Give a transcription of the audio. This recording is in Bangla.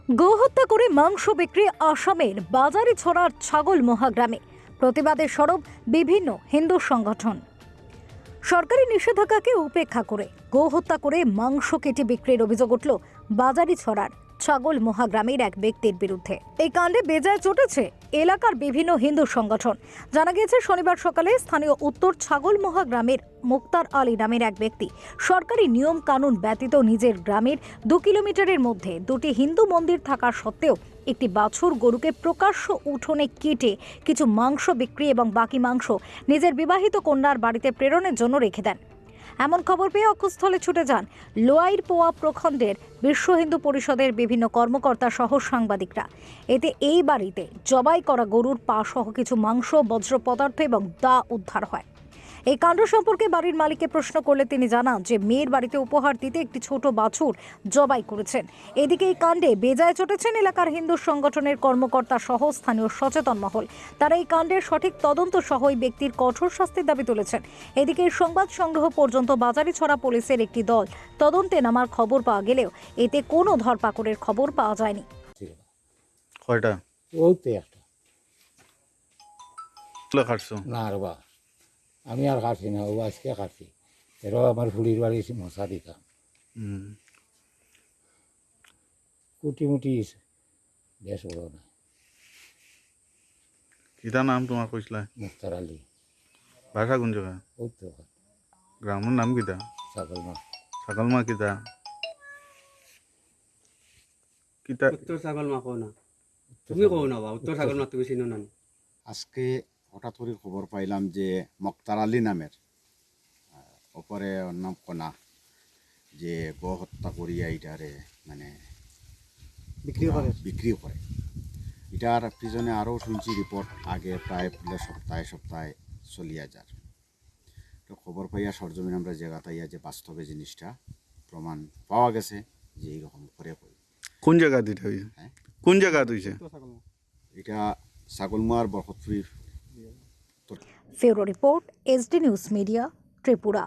গোহত্যা করে মাংস বিক্রি আসামের বাজারে ছড়ার ছাগল মহাগ্রামে প্রতিবাদে সরব বিভিন্ন হিন্দু সংগঠন। সরকারি নিষেধাজ্ঞাকে উপেক্ষা করে গোহত্যা করে মাংস কেটে বিক্রির অভিযোগ উঠল বাজারি ছড়ার ছাগল মহাগ্রামের এক ব্যক্তির বিরুদ্ধে। এই কাণ্ডে বেজায় চটেছে এলাকার বিভিন্ন হিন্দু সংগঠন। জানা গিয়েছে শনিবার সকালে স্থানীয় উত্তর ছাগল মহাগ্রামের মুক্তার আলী নামের এক ব্যক্তি সরকারি নিয়ম কানুন ব্যতীত নিজের গ্রামের 2 কিলোমিটারের মধ্যে দুটি হিন্দু মন্দির থাকা সত্ত্বেও একটি বাছুর গরুকে প্রকাশ্য উঠোনে কেটে কিছু মাংস বিক্রি এবং বাকি মাংস নিজের বিবাহিত কন্যার বাড়িতে প্রেরণের জন্য রেখে দেন। এমন খবর পেয়ে অকুস্থলে ছুটে যান লোয়াইর পোয়া প্রখণ্ডের বিশ্ব হিন্দু পরিষদের বিভিন্ন কর্মকর্তা সহ সাংবাদিকরা। এতে এই বাড়িতে জবাই করা গরুর পা সহ কিছু মাংস, বজ্র পদার্থ এবং দা উদ্ধার হয়। এই কাণ্ড সম্পর্কে বাড়ির মালিককে প্রশ্ন করলে তিনি জানান যে মেয়ের বাড়িতে উপহার দিতে একটি ছোট বাছুর জবাই করেছেন। এদিকে এই কাণ্ডে বেজায় চটেছেন এলাকার হিন্দু সংগঠনের কর্মকর্তা সহ স্থানীয় সচেতন মহল। তারা এই কাণ্ডের সঠিক তদন্ত সহ এই ব্যক্তির কঠোর শাস্তির দাবি তুলেছেন। এদিকে সংবাদ সংগ্রহ পর্যন্ত বাজারিছড়া পুলিশের একটি দল তদন্তে নামার খবর পাওয়া গেলেও এতে কোনো ধরপাকড়ের খবর পাওয়া যায়নি। কয়টা ওইতে একটা খাটছো? না আর বা আমি আর কাটছি না, ও আজকে কাটছি। এরাও আমার ফুলির বাড়ি মশা দিতাম কুটিমুটি বেশ বড় না। কিতা নাম তোমার কইসলা? মুক্তার আলী। ভাষা কোন জায়গা? ওই তো গ্রামের নাম কিতা? ছাগল মা। ছাগলমা কিতা কিতা? উত্তর ছাগল মা কও না, তুমি কও না বা উত্তর ছাগল মা তুমি চিনো না? আজকে হঠাৎ করে খবর পাইলাম যে মুক্তার আলী নামের অপরে ওর নাম কনা যে গো হত্যা করিয়া এটারে মানে বিক্রি করে। এটার পিছনে আরও শুনছি রিপোর্ট আগে প্রায় সপ্তাহে চলিয়া যার। তো খবর পাইয়া সরজমিন আমরা জায়গাতে ইয়া যে বাস্তবে জিনিসটা প্রমাণ পাওয়া গেছে যে এইরকম করে কোন জায়গা দিতে হইছে? হ্যাঁ, কোন জায়গা দিছে? এটা ছাগলমার বরকতপুরীর। ফেরো report, SD news media, Tripura.